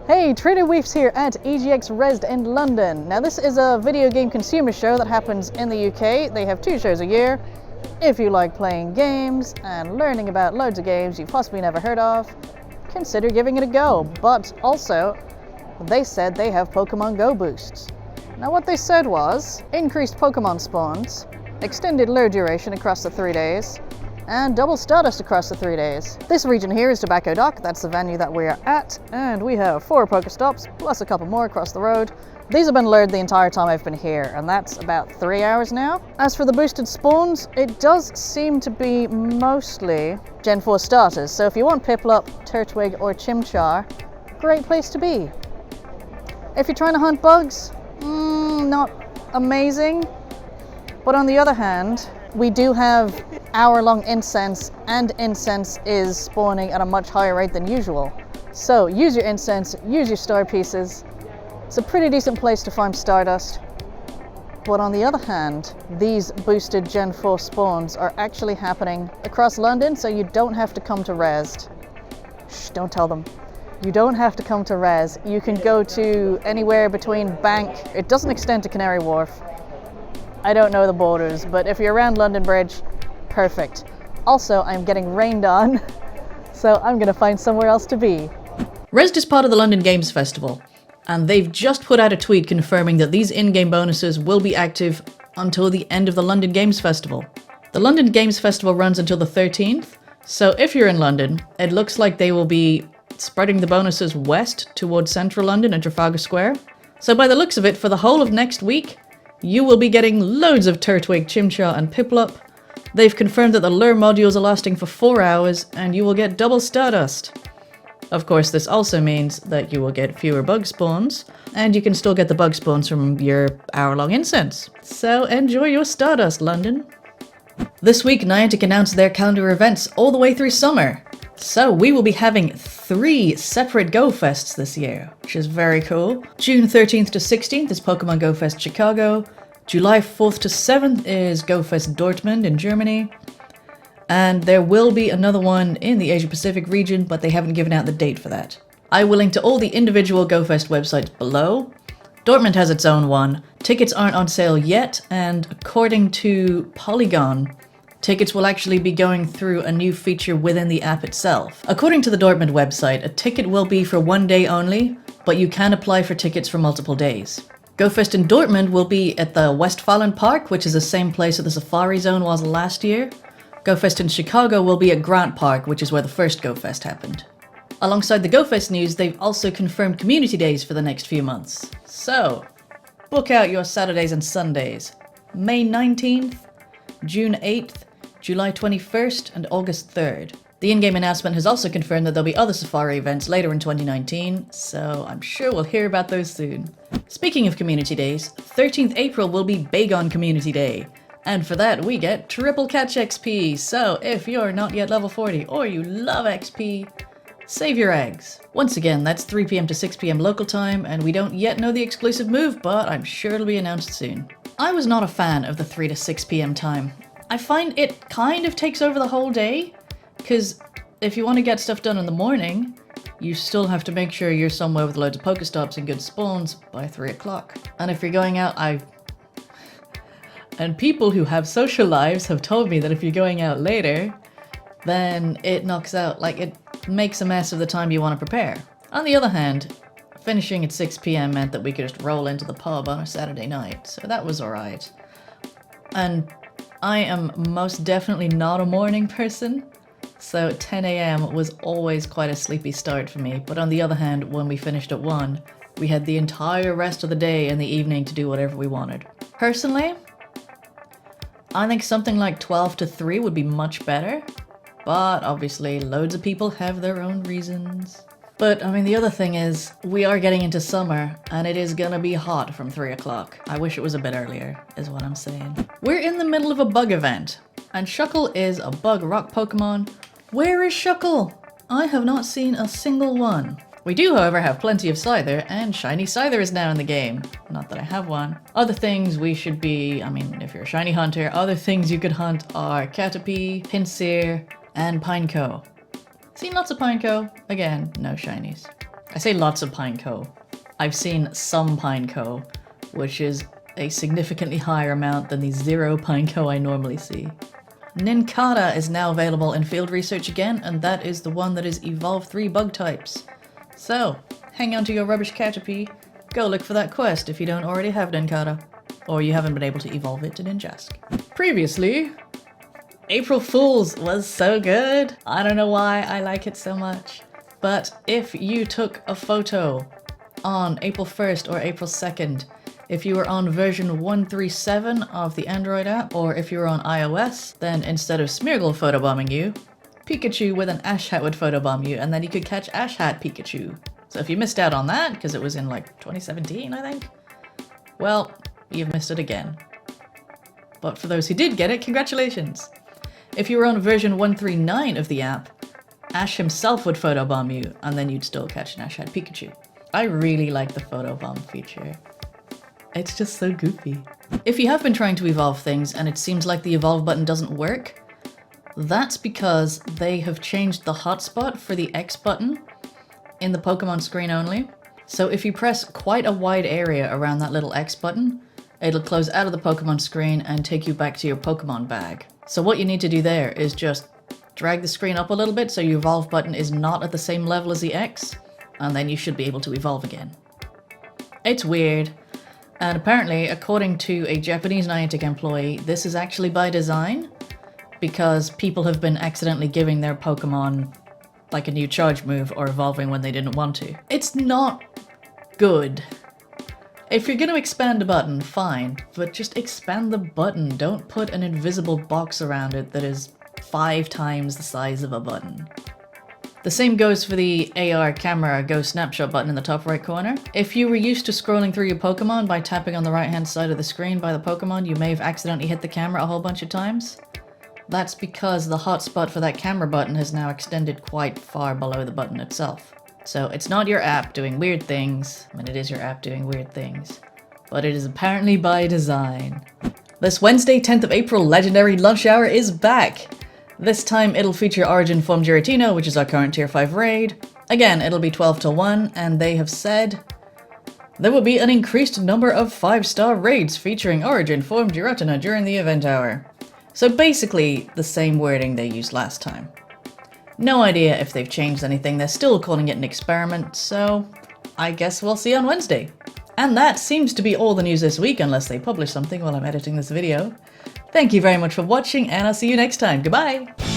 Hey, Trader Weefs here at EGX Rezzed in London. Now this is a video game consumer show that happens in the UK. They have 2 shows a year. If you like playing games and learning about loads of games you've possibly never heard of, consider giving it a go. But also, they said they have Pokémon Go boosts. Now what they said was, increased Pokémon spawns, extended lure duration across the 3 days, and double stardust across the 3 days. This region here is Tobacco Dock, that's the venue that we're at, and we have 4 Pokestops, plus a couple more across the road. These have been lured the entire time I've been here, and that's about 3 hours now. As for the boosted spawns, it does seem to be mostly Gen 4 starters, so if you want Piplup, Turtwig, or Chimchar, great place to be. If you're trying to hunt bugs, not amazing, but on the other hand, we do have hour-long incense, and incense is spawning at a much higher rate than usual. So use your incense, use your star pieces. It's a pretty decent place to farm stardust. But on the other hand, these boosted Gen 4 spawns are actually happening across London, so you don't have to come to Rezzed. Shh, don't tell them. You don't have to come to Rezzed. You can go to anywhere between Bank. It doesn't extend to Canary Wharf. I don't know the borders, but if you're around London Bridge, perfect. Also, I'm getting rained on, so I'm gonna find somewhere else to be. Rezzed is part of the London Games Festival, and they've just put out a tweet confirming that these in-game bonuses will be active until the end of the London Games Festival. The London Games Festival runs until the 13th, so if you're in London, it looks like they will be spreading the bonuses west towards central London and Trafalgar Square. So by the looks of it, for the whole of next week, you will be getting loads of Turtwig, Chimchar, and Piplup. They've confirmed that the lure modules are lasting for 4 hours, and you will get double stardust. Of course, this also means that you will get fewer bug spawns, and you can still get the bug spawns from your hour-long incense. So enjoy your stardust, London. This week, Niantic announced their calendar events all the way through summer. So we will be having 3 separate Go Fests this year, which is very cool. June 13th to 16th is Pokémon Go Fest Chicago. July 4th to 7th is Go Fest Dortmund in Germany. And there will be another one in the Asia Pacific region, but they haven't given out the date for that. I will link to all the individual Go Fest websites below. Dortmund has its own one. Tickets aren't on sale yet, and according to Polygon, tickets will actually be going through a new feature within the app itself. According to the Dortmund website, a ticket will be for 1 day only, but you can apply for tickets for multiple days. GoFest in Dortmund will be at the Westfalen Park, which is the same place that the Safari Zone was last year. GoFest in Chicago will be at Grant Park, which is where the first GoFest happened. Alongside the GoFest news, they've also confirmed community days for the next few months. So, book out your Saturdays and Sundays. May 19th, June 8th, July 21st, and August 3rd. The in-game announcement has also confirmed that there'll be other Safari events later in 2019, so I'm sure we'll hear about those soon. Speaking of community days, 13th April will be Bagon Community Day, and for that we get triple catch XP, so if you're not yet level 40 or you love XP, save your eggs. Once again, that's 3 PM to 6 PM local time, and we don't yet know the exclusive move, but I'm sure it'll be announced soon. I was not a fan of the 3 to 6 PM time. I find it kind of takes over the whole day, because if you want to get stuff done in the morning, you still have to make sure you're somewhere with loads of Pokestops and good spawns by 3 o'clock. And if you're going out, and people who have social lives have told me that if you're going out later, then it knocks out, like it makes a mess of the time you want to prepare. On the other hand, finishing at 6 PM meant that we could just roll into the pub on a Saturday night, so that was alright. And I am most definitely not a morning person, so 10 AM was always quite a sleepy start for me, but on the other hand, when we finished at 1, we had the entire rest of the day and the evening to do whatever we wanted. Personally, I think something like 12 to 3 would be much better, but obviously loads of people have their own reasons. But, I mean, the other thing is, we are getting into summer, and it is gonna be hot from 3 o'clock. I wish it was a bit earlier, is what I'm saying. We're in the middle of a bug event, and Shuckle is a bug rock Pokemon. Where is Shuckle? I have not seen a single one. We do, however, have plenty of Scyther, and shiny Scyther is now in the game. Not that I have one. Other things we should be, I mean, if you're a shiny hunter, other things you could hunt are Caterpie, Pinsir, and Pineco. Seen lots of Pineco. Again, no shinies. I say lots of pineco. I've seen some pineco, which is a significantly higher amount than the 0 pineco I normally see. Nincada is now available in field research again, and that is the one that is Evolve 3 bug types. So, hang on to your rubbish Caterpie, go look for that quest if you don't already have Nincada, or you haven't been able to evolve it to Ninjask. Previously, April Fool's was so good. I don't know why I like it so much. But if you took a photo on April 1st or April 2nd, if you were on version 137 of the Android app, or if you were on iOS, then instead of Smeargle photobombing you, Pikachu with an Ash Hat would photobomb you, and then you could catch Ash Hat Pikachu. So if you missed out on that, because it was in like 2017, I think, well, you've missed it again. But for those who did get it, congratulations! If you were on version 139 of the app, Ash himself would photobomb you, and then you'd still catch an Ash Hat Pikachu. I really like the photobomb feature. It's just so goofy. If you have been trying to evolve things and it seems like the evolve button doesn't work, that's because they have changed the hotspot for the X button in the Pokemon screen only. So if you press quite a wide area around that little X button, it'll close out of the Pokemon screen and take you back to your Pokemon bag. So what you need to do there is just drag the screen up a little bit so your evolve button is not at the same level as the X, and then you should be able to evolve again. It's weird. And apparently, according to a Japanese Niantic employee, this is actually by design, because people have been accidentally giving their Pokemon like a new charge move or evolving when they didn't want to. It's not good. If you're going to expand a button, fine, but just expand the button. Don't put an invisible box around it that is 5 times the size of a button. The same goes for the AR camera Go Snapshot button in the top right corner. If you were used to scrolling through your Pokemon by tapping on the right hand side of the screen by the Pokemon, you may have accidentally hit the camera a whole bunch of times. That's because the hotspot for that camera button has now extended quite far below the button itself. So it's not your app doing weird things, I mean it is your app doing weird things, but it is apparently by design. This Wednesday, 10th of April, Legendary Lunch Hour is back! This time it'll feature Origin Form Giratina, which is our current Tier 5 raid. Again, it'll be 12 to 1, and they have said there will be an increased number of 5-star raids featuring Origin Form Giratina during the event hour. So basically, the same wording they used last time. No idea if they've changed anything, they're still calling it an experiment, so I guess we'll see on Wednesday. And that seems to be all the news this week, unless they publish something while I'm editing this video. Thank you very much for watching, and I'll see you next time. Goodbye!